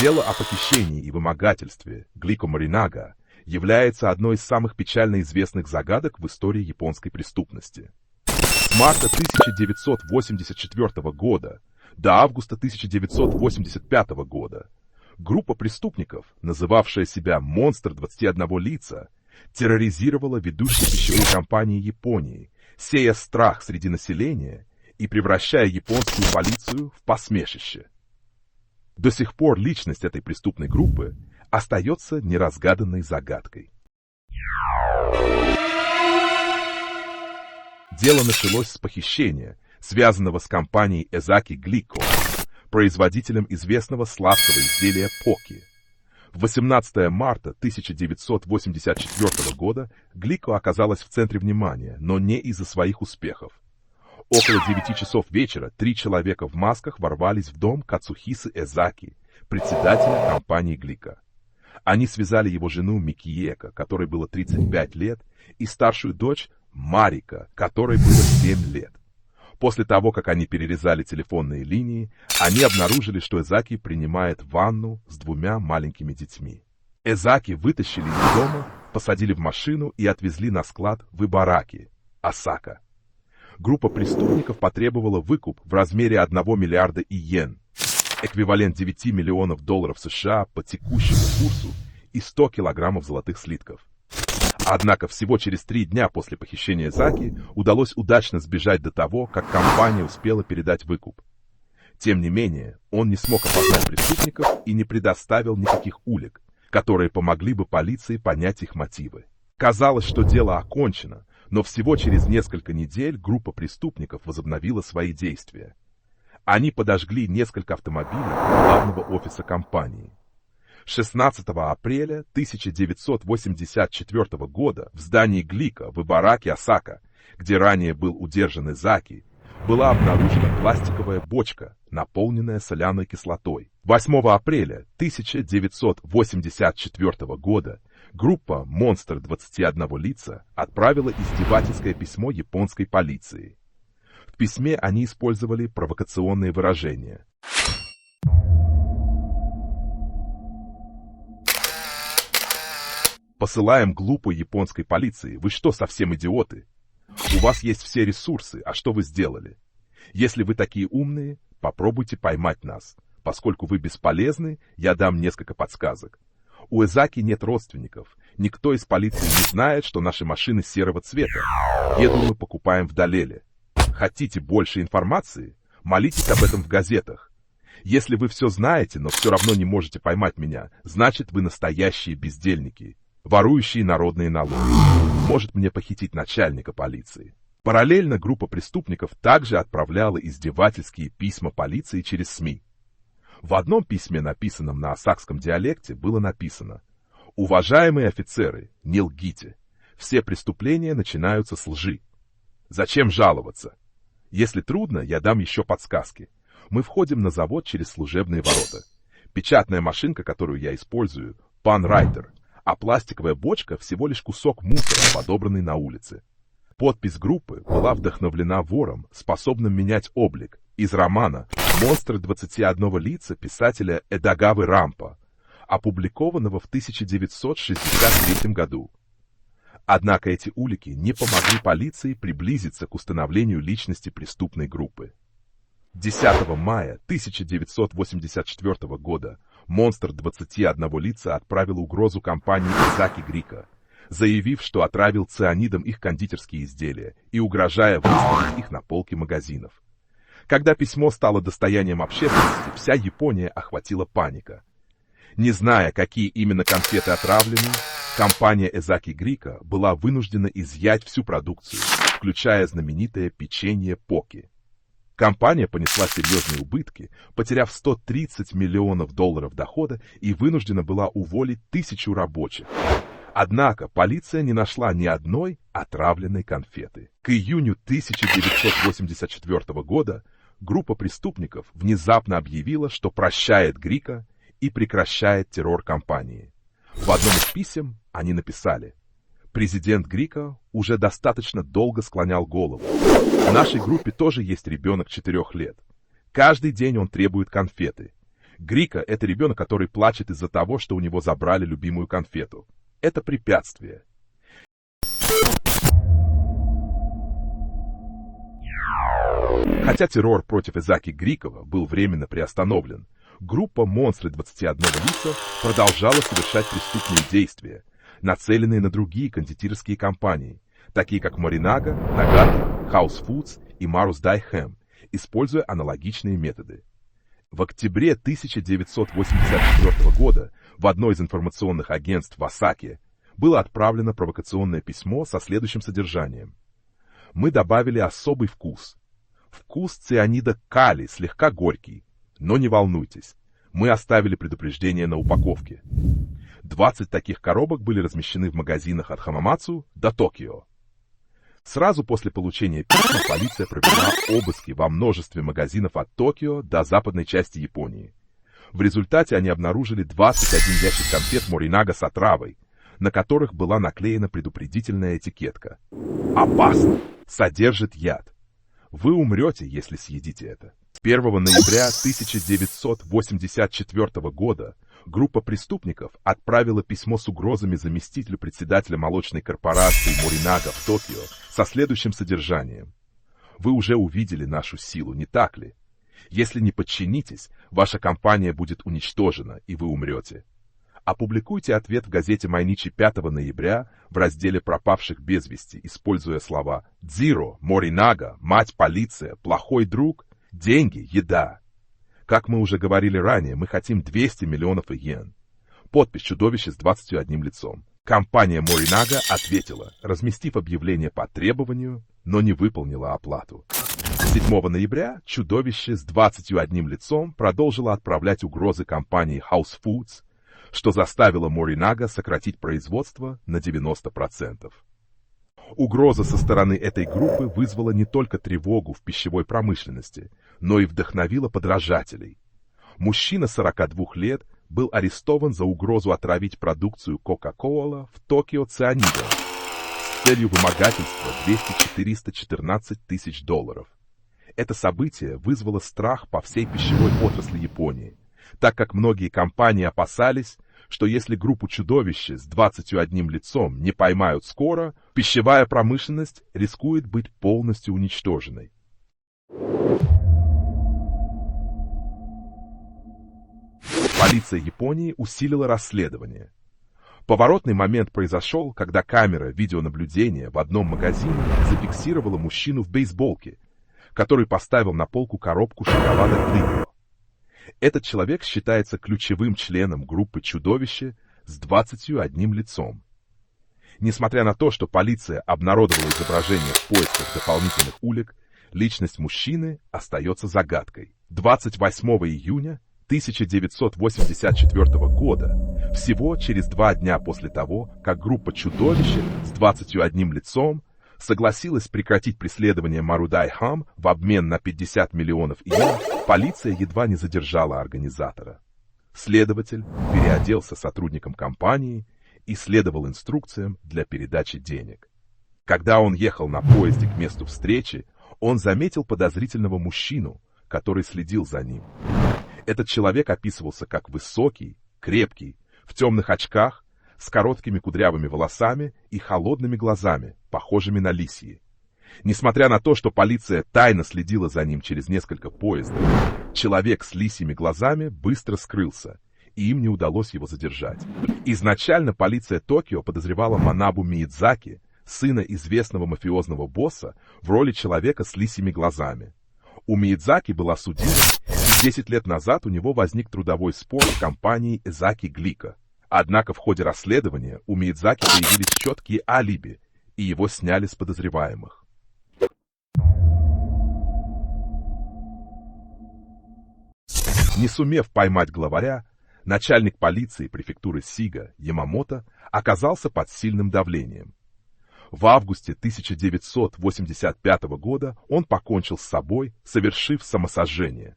Дело о похищении и вымогательстве Глико Моринага является одной из самых печально известных загадок в истории японской преступности. С марта 1984 года до августа 1985 года группа преступников, называвшая себя «Монстр 21 лица», терроризировала ведущие пищевые компании Японии, сея страх среди населения и превращая японскую полицию в посмешище. До сих пор личность этой преступной группы остается неразгаданной загадкой. Дело началось с похищения, связанного с компанией Эзаки Глико, производителем известного сладкого изделия поки. В 18 марта 1984 года Глико оказалась в центре внимания, но не из-за своих успехов. Около 9 часов вечера 3 человека в масках ворвались в дом Кацухисы Эзаки, председателя компании Глико. Они связали его жену Микиеко, которой было 35 лет, и старшую дочь Марика, которой было 7 лет. После того, как они перерезали телефонные линии, они обнаружили, что Эзаки принимает ванну с 2 маленькими детьми. Эзаки вытащили из дома, посадили в машину и отвезли на склад в Ибараки, Осака. Группа преступников потребовала выкуп в размере 1 миллиарда иен, эквивалент 9 миллионов долларов США по текущему курсу, и 100 килограммов золотых слитков. Однако всего через 3 дня после похищения Эзаки удалось удачно сбежать до того, как компания успела передать выкуп. Тем не менее, он не смог опознать преступников и не предоставил никаких улик, которые помогли бы полиции понять их мотивы. Казалось, что дело окончено, но всего через несколько недель группа преступников возобновила свои действия. Они подожгли несколько автомобилей главного офиса компании. 16 апреля 1984 года в здании Глико в Ибараки, Осака, где ранее был удержан Эзаки, была обнаружена пластиковая бочка, наполненная соляной кислотой. 8 апреля 1984 года группа «Монстр 21 лица» отправила издевательское письмо японской полиции. В письме они использовали провокационные выражения. Посылаем глупой японской полиции. Вы что, совсем идиоты? У вас есть все ресурсы, а что вы сделали? Если вы такие умные, попробуйте поймать нас. Поскольку вы бесполезны, я дам несколько подсказок. У Эзаки нет родственников. Никто из полиции не знает, что наши машины серого цвета. Еду мы покупаем в Далеле. Хотите больше информации? Молитесь об этом в газетах. Если вы все знаете, но все равно не можете поймать меня, значит вы настоящие бездельники, ворующие народные налоги. Может мне похитить начальника полиции. Параллельно группа преступников также отправляла издевательские письма полиции через СМИ. В одном письме, написанном на осакском диалекте, было написано: «Уважаемые офицеры, не лгите. Все преступления начинаются с лжи. Зачем жаловаться? Если трудно, я дам еще подсказки. Мы входим на завод через служебные ворота. Печатная машинка, которую я использую, панрайтер, а пластиковая бочка всего лишь кусок мусора, подобранный на улице». Подпись группы была вдохновлена вором, способным менять облик, из романа «Монстр 21 лица» писателя Эдагавы Рампа, опубликованного в 1963 году. Однако эти улики не помогли полиции приблизиться к установлению личности преступной группы. 10 мая 1984 года «Монстр 21 лица» отправил угрозу компании Эзаки Глико, заявив, что отравил цианидом их кондитерские изделия и угрожая выставить их на полки магазинов. Когда письмо стало достоянием общественности, вся Япония охватила паника. Не зная, какие именно конфеты отравлены, компания Эзаки Глико была вынуждена изъять всю продукцию, включая знаменитое печенье поки. Компания понесла серьезные убытки, потеряв 130 миллионов долларов дохода и вынуждена была уволить 1000 рабочих. Однако полиция не нашла ни одной отравленной конфеты. К июню 1984 года группа преступников внезапно объявила, что прощает Глико и прекращает террор компании. В одном из писем они написали: «Президент Глико уже достаточно долго склонял голову. В нашей группе тоже есть ребенок 4 лет. Каждый день он требует конфеты. Грика — это ребенок, который плачет из-за того, что у него забрали любимую конфету. Это препятствие. Хотя террор против Изаки Грикова был временно приостановлен, группа «Монстры 21 лица» продолжала совершать преступные действия, нацеленные на другие кондитерские компании, такие как Morinaga, Nagata, House Foods и Marus Dai Ham, используя аналогичные методы. В октябре 1984 года в одно из информационных агентств в Осаке было отправлено провокационное письмо со следующим содержанием. Мы добавили особый вкус. Вкус цианида калий слегка горький, но не волнуйтесь, мы оставили предупреждение на упаковке. 20 таких коробок были размещены в магазинах от Хамамацу до Токио. Сразу после получения письма полиция провела обыски во множестве магазинов от Токио до западной части Японии. В результате они обнаружили 21 ящик конфет Morinaga с отравой, на которых была наклеена предупредительная этикетка. Опасно! Содержит яд. Вы умрете, если съедите это. 1 ноября 1984 года группа преступников отправила письмо с угрозами заместителю председателя молочной корпорации Morinaga в Токио со следующим содержанием. Вы уже увидели нашу силу, не так ли? Если не подчинитесь, ваша компания будет уничтожена, и вы умрете. Опубликуйте ответ в газете Майничи 5 ноября в разделе пропавших без вести, используя слова «Дзиро», «Morinaga», «Мать полиция», «Плохой друг», «Деньги», «Еда». Как мы уже говорили ранее, мы хотим 200 миллионов иен. Подпись «Чудовище с 21 лицом». Компания Morinaga ответила, разместив объявление по требованию, но не выполнила оплату. 7 ноября «Чудовище с 21 лицом» продолжило отправлять угрозы компании House Foods, что заставило Morinaga сократить производство на 90%. Угроза со стороны этой группы вызвала не только тревогу в пищевой промышленности, но и вдохновила подражателей. Мужчина 42 лет был арестован за угрозу отравить продукцию Coca-Cola в Токио цианидом с целью вымогательства $200-414 тысяч. Это событие вызвало страх по всей пищевой отрасли Японии, так как многие компании опасались, что если группу «Чудовище» с 21 лицом не поймают скоро, пищевая промышленность рискует быть полностью уничтоженной. Полиция Японии усилила расследование. Поворотный момент произошел, когда камера видеонаблюдения в одном магазине зафиксировала мужчину в бейсболке, который поставил на полку коробку шоколада Клио. Этот человек считается ключевым членом группы «Чудовище» с 21 лицом. Несмотря на то, что полиция обнародовала изображение в поисках дополнительных улик, личность мужчины остается загадкой. 28 июня 1984 года, всего через 2 дня после того, как группа «Чудовище» с 21 лицом согласилась прекратить преследование Marus Dai Ham в обмен на 50 миллионов иен, полиция едва не задержала организатора. Следователь переоделся сотрудником компании и следовал инструкциям для передачи денег. Когда он ехал на поезде к месту встречи, он заметил подозрительного мужчину, который следил за ним. Этот человек описывался как высокий, крепкий, в темных очках, с короткими кудрявыми волосами и холодными глазами, похожими на лисьи. Несмотря на то, что полиция тайно следила за ним через несколько поездов, человек с лисьими глазами быстро скрылся, и им не удалось его задержать. Изначально полиция Токио подозревала Манабу Миядзаки, сына известного мафиозного босса, в роли человека с лисьими глазами. У Миядзаки была судимость, и 10 лет назад у него возник трудовой спор с компанией Эзаки Глика. Однако в ходе расследования у Миядзаки появились четкие алиби, и его сняли с подозреваемых. Не сумев поймать главаря, начальник полиции префектуры Сига Ямамото оказался под сильным давлением. В августе 1985 года он покончил с собой, совершив самосожжение.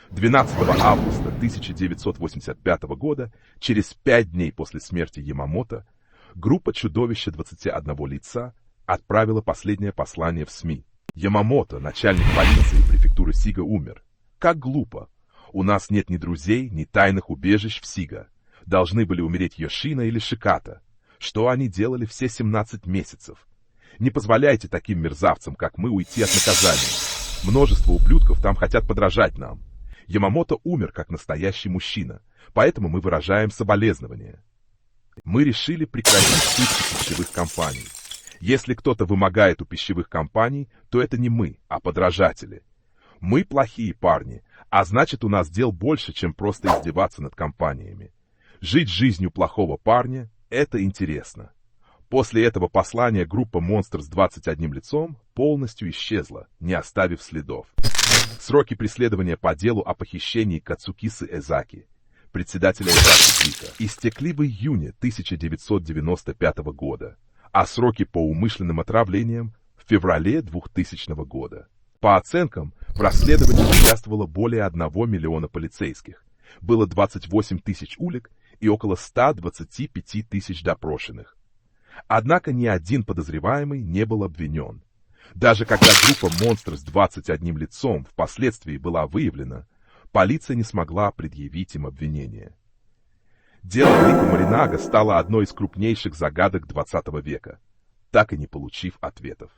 12 августа 1985 года, через 5 дней после смерти Ямамото, группа «Чудовище 21 лица» отправила последнее послание в СМИ. Ямамото, начальник полиции префектуры Сига, умер. Как глупо. У нас нет ни друзей, ни тайных убежищ в Сига. Должны были умереть Йошина или Шиката. Что они делали все 17 месяцев? Не позволяйте таким мерзавцам, как мы, уйти от наказания. Множество ублюдков там хотят подражать нам. Ямамото умер как настоящий мужчина, поэтому мы выражаем соболезнования. Мы решили прекратить пытки пищевых компаний. Если кто-то вымогает у пищевых компаний, то это не мы, а подражатели. Мы плохие парни, а значит, у нас дел больше, чем просто издеваться над компаниями. Жить жизнью плохого парня – это интересно. После этого послания группа «Монстр с 21 лицом» полностью исчезла, не оставив следов. Сроки преследования по делу о похищении Кацукисы Эзаки, председателя Эзаки Джика, истекли в июне 1995 года, а сроки по умышленным отравлениям – в феврале 2000 года. По оценкам, в расследовании участвовало более 1 миллиона полицейских, было 28 тысяч улик и около 125 тысяч допрошенных. Однако ни один подозреваемый не был обвинен. Даже когда группа «Монстр с 21 лицом» впоследствии была выявлена, полиция не смогла предъявить им обвинение. Дело Рико Моринага стало одной из крупнейших загадок XX века, так и не получив ответов.